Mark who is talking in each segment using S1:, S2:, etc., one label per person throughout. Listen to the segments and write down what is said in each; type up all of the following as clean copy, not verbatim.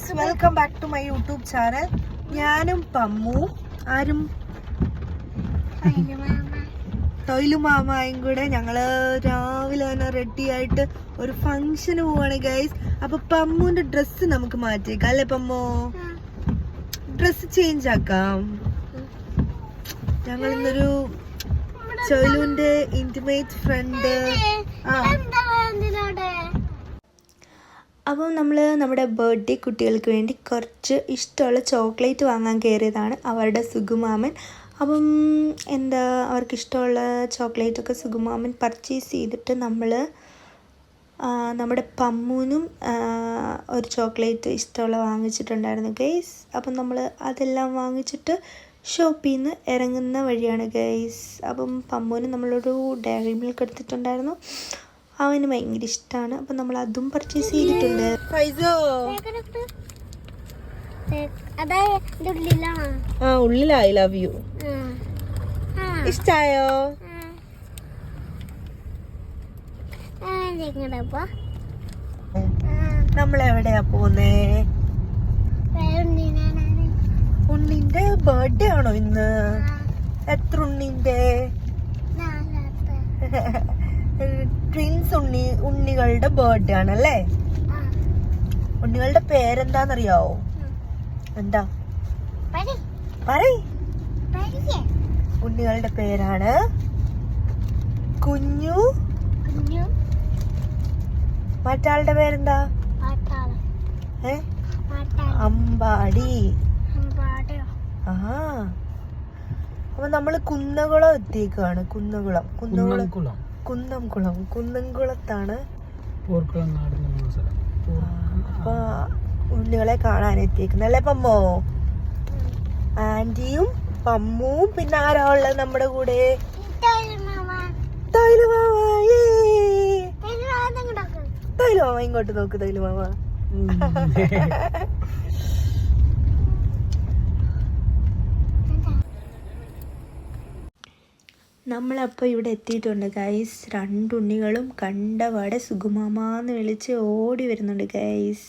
S1: Guys, welcome back to my YouTube channel. ഞാനും പമ്മു ആരും തൊയിലു മാമായും കൂടെ ഞങ്ങള് രാവിലെ തന്നെ റെഡി ആയിട്ട് ഒരു ഫംഗ്ഷന് പോവാണ് ഗൈസ്. അപ്പൊ പമ്മുവിന്റെ ഡ്രസ്സ് നമുക്ക് മാറ്റിയേക്കാം അല്ലെ പമ്മു? ഡ്രസ്സ് ചേഞ്ച് ആക്കാം. ഞങ്ങൾ ഇന്നൊരു ചോയിലുവിന്റെ ഇന്റിമേറ്റ് ഫ്രണ്ട് അപ്പം നമ്മൾ നമ്മുടെ ബർത്ത്ഡേ കുട്ടികൾക്ക് വേണ്ടി കുറച്ച് ഇഷ്ടമുള്ള ചോക്ലേറ്റ് വാങ്ങാൻ കയറിയതാണ് അവരുടെ സുഗുമാമൻ. അപ്പം എന്താ അവർക്കിഷ്ടമുള്ള ചോക്ലേറ്റൊക്കെ സുഗുമാമൻ പർച്ചേസ് ചെയ്തിട്ട് നമ്മുടെ പമ്മൂനും ഒരു ചോക്ലേറ്റ് ഇഷ്ടമുള്ള വാങ്ങിച്ചിട്ടുണ്ടായിരുന്നു ഗൈസ്. അപ്പം നമ്മൾ അതെല്ലാം വാങ്ങിച്ചിട്ട് ഷോപ്പിൽ നിന്ന് ഇറങ്ങുന്ന വഴിയാണ് ഗൈസ്. അപ്പം പമ്മൂന് നമ്മളൊരു ഡയറി മിൽക്ക് എടുത്തിട്ടുണ്ടായിരുന്നു, അവന് ഭയങ്കര ഇഷ്ടമാണ്. അപ്പം നമ്മൾ അതും പർച്ചേസ് ചെയ്തിട്ടുണ്ട്. ഉള്ളിൽ ഐ ലവ് യു ഇഷ്ടായോ? നമ്മളെവിടെയാ പോന്നേ? ഉണ്ണിന്റെ ബർത്ത്ഡേ ആണോ ഇന്ന്? എത്ര ഉണ്ണിന്റെ? ട്വിൻസ് ഉണ്ണികളുടെ ബർത്ത്ഡേ ആണല്ലേ? ഉണ്ണികളുടെ പേരെന്താന്നറിയാവോ? എന്താ ഉണ്ണികളുടെ പേരാണ് കുഞ്ഞു. മറ്റാളുടെ പേരെന്താ? അമ്പാടി. അപ്പൊ നമ്മള് കുന്നംകുളം എത്തിയേക്കാണ്. കുന്നംകുളത്താണ്. അപ്പൊ ഉണ്ണികളെ കാണാൻ എത്തിയേക്കുന്നത് അല്ലേ പമ്മോ? ആന്റിയും പമ്മുവും പിന്നെ ആരാ ഉള്ളത് നമ്മുടെ കൂടെ? തൈലു മാമ ഇങ്ങോട്ട് നോക്ക്. തൈലു മാമ നമ്മളപ്പോൾ ഇവിടെ എത്തിയിട്ടുണ്ട് ഗൈസ്. രണ്ടുണ്ണികളും കണ്ടപാടെ സുഗുമാമാന്ന് വിളിച്ച് ഓടി വരുന്നുണ്ട് ഗൈസ്.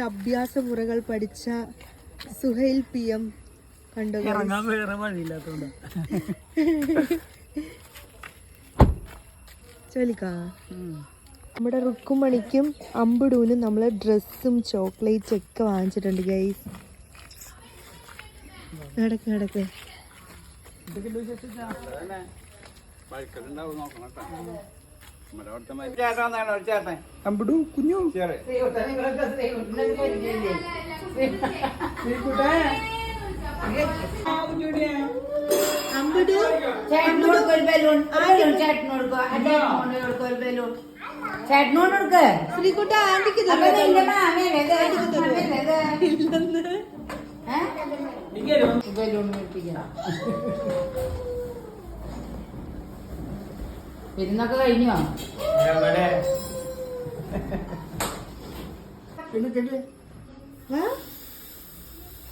S1: അഭ്യാസ മുറകൾ പഠിച്ച സുഹൈൽ PM കണ്ടു. ചോലിക്കാ നമ്മുടെ റുക്കുമണിക്കും അമ്പിടൂനും നമ്മൾ ഡ്രസ്സും ചോക്ലേറ്റും ഒക്കെ വാങ്ങിച്ചിട്ടുണ്ട് ഗൈസ്. നടക്ക് അമ്പടു കുഞ്ഞു ശ്രീകുട്ട ആന്റിക്ക്
S2: പെരുന്നൊക്കെ കഴിഞ്ഞോ?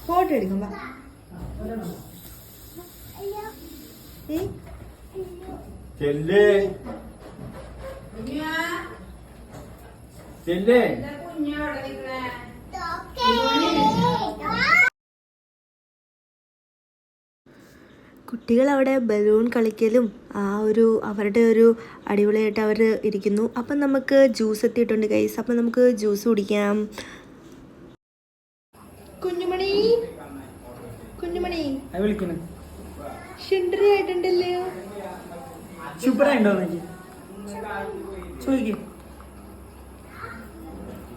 S1: ഫോട്ടോ എടുക്കുമ്പോ കുട്ടികൾ അവിടെ ബലൂൺ കളിക്കലും അവരുടെ ഒരു അടിപൊളിയായിട്ട് അവർ ഇരിക്കുന്നു. അപ്പം നമുക്ക് ജ്യൂസ് എത്തിയിട്ടുണ്ട് ഗൈസ്. അപ്പം നമുക്ക് ജ്യൂസ് കുടിക്കാം. കുഞ്ഞുമണി ഷിണ്ടറി ആയിട്ടുണ്ടല്ലോ.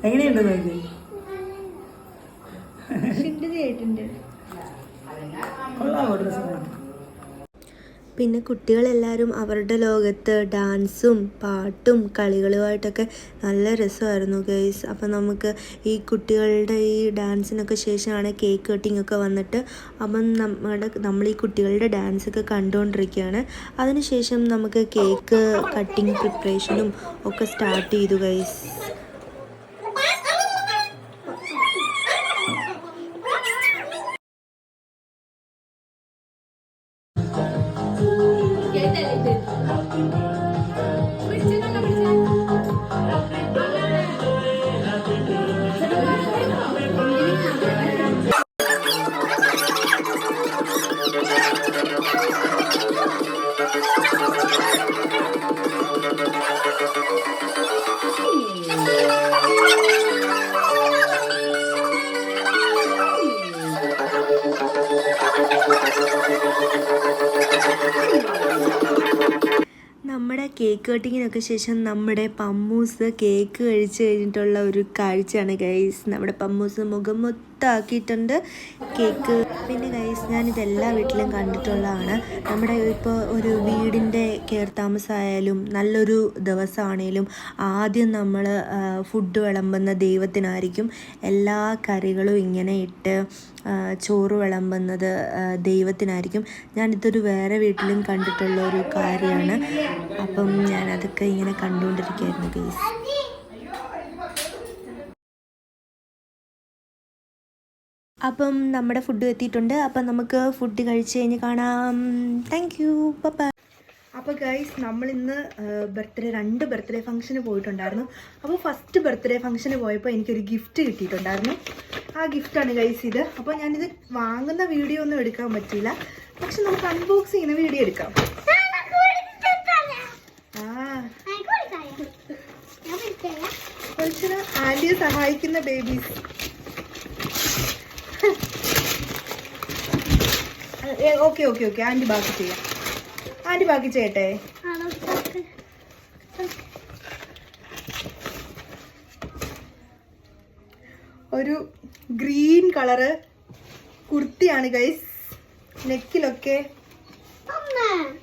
S3: എങ്ങനെയുണ്ടോ?
S1: ഷിണ്ടറി ആയിട്ടുണ്ട്.
S4: പിന്നെ കുട്ടികളെല്ലാവരും അവരുടെ ലോകത്ത് ഡാൻസും പാട്ടും കളികളുമായിട്ടൊക്കെ നല്ല രസമായിരുന്നു ഗൈസ്. അപ്പം നമുക്ക് ഈ കുട്ടികളുടെ ഈ ഡാൻസിനൊക്കെ ശേഷമാണ് കേക്ക് കട്ടിംഗ് ഒക്കെ വന്നിട്ട്. അപ്പം നമ്മൾ ഈ കുട്ടികളുടെ ഡാൻസൊക്കെ കണ്ടുകൊണ്ടിരിക്കുകയാണ്. അതിനുശേഷം നമുക്ക് കേക്ക് കട്ടിംഗ് പ്രിപ്പറേഷനും ഒക്കെ സ്റ്റാർട്ട് ചെയ്തു ഗൈസ്. കേക്ക് കട്ടിങ്ങിനൊക്കെ ശേഷം നമ്മുടെ പമ്മൂസ് കേക്ക് കഴിച്ച് കഴിഞ്ഞിട്ടുള്ള ഒരു കാഴ്ചയാണ് ഗൈസ്. നമ്മുടെ പമ്മൂസ് മുഖം മൊത്തമാക്കിയിട്ടുണ്ട് കേക്ക്. പിന്നെ ഗൈസ് ഞാനിത് എല്ലാ വീട്ടിലും കണ്ടിട്ടുള്ളതാണ്. നമ്മുടെ ഇപ്പോൾ ഒരു വീടിൻ്റെ കയറി താമസമായാലും നല്ലൊരു ദിവസമാണേലും ആദ്യം നമ്മൾ ഫുഡ് വിളമ്പുന്ന ദൈവത്തിനായിരിക്കും. എല്ലാ കറികളും ഇങ്ങനെ ഇട്ട് ചോറ് വിളമ്പുന്നത് ദൈവത്തിനായിരിക്കും. ഞാനിതൊരു വേറെ വീട്ടിലും കണ്ടിട്ടുള്ള ഒരു കാര്യമാണ്. അപ്പം ഞാനതൊക്കെ ഇങ്ങനെ കണ്ടുകൊണ്ടിരിക്കുകയായിരുന്നു ഗൈസ്. അപ്പം നമ്മുടെ ഫുഡ് എത്തിയിട്ടുണ്ട്. അപ്പം നമുക്ക് ഫുഡ് കഴിച്ച് കഴിഞ്ഞ് കാണാം. Thank you, bye.
S1: അപ്പോൾ ഗൈസ് നമ്മളിന്ന് രണ്ട് ബർത്ത്ഡേ ഫംഗ്ഷന് പോയിട്ടുണ്ടായിരുന്നു. അപ്പോൾ ഫസ്റ്റ് ബർത്ത്ഡേ ഫംഗ്ഷന് പോയപ്പോൾ എനിക്കൊരു ഗിഫ്റ്റ് കിട്ടിയിട്ടുണ്ടായിരുന്നു. ആ ഗിഫ്റ്റാണ് ഗൈസ് ഇത്. അപ്പോൾ ഞാനിത് വാങ്ങുന്ന വീഡിയോ ഒന്നും എടുക്കാൻ പറ്റില്ല, പക്ഷെ നമുക്ക് അൺബോക്സ് ചെയ്യുന്ന വീഡിയോ എടുക്കാം. ആന്റിയെ സഹായിക്കുന്ന babies. Okay okay okay aunty ബാക്കി ചെയ്യാം. ആന്റി ബാക്കി ചെയ്യട്ടെ. ഒരു ഗ്രീൻ കളറ് കുർത്തിയാണ് ഗൈസ്. നെക്കിലൊക്കെ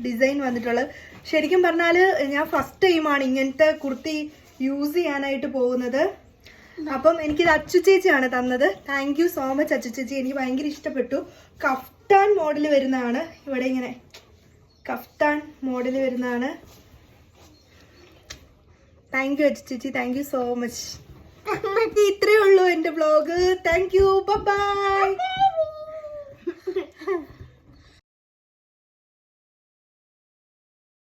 S1: ഡിസൈൻ വന്നിട്ടുള്ളത്. ശരിക്കും പറഞ്ഞാൽ ഞാൻ ഫസ്റ്റ് ടൈമാണ് ഇങ്ങനത്തെ കുർത്തി യൂസ് ചെയ്യാനായിട്ട് പോകുന്നത്. അപ്പം എനിക്കിത് അച്ചു ചേച്ചിയാണ് തന്നത്. Thank you so much Achu ചേച്ചി. എനിക്ക് ഭയങ്കര ഇഷ്ടപ്പെട്ടു. കഫ്താൻ മോഡൽ വരുന്നതാണ്. ഇവിടെ ഇങ്ങനെ കഫ്താൻ മോഡൽ വരുന്നതാണ്. താങ്ക് യു അച്ചു ചേച്ചി, താങ്ക് യു സോ മച്ച്. ഇത്രയേ ഉള്ളൂ എൻ്റെ വ്ലോഗ്. Thank you, by.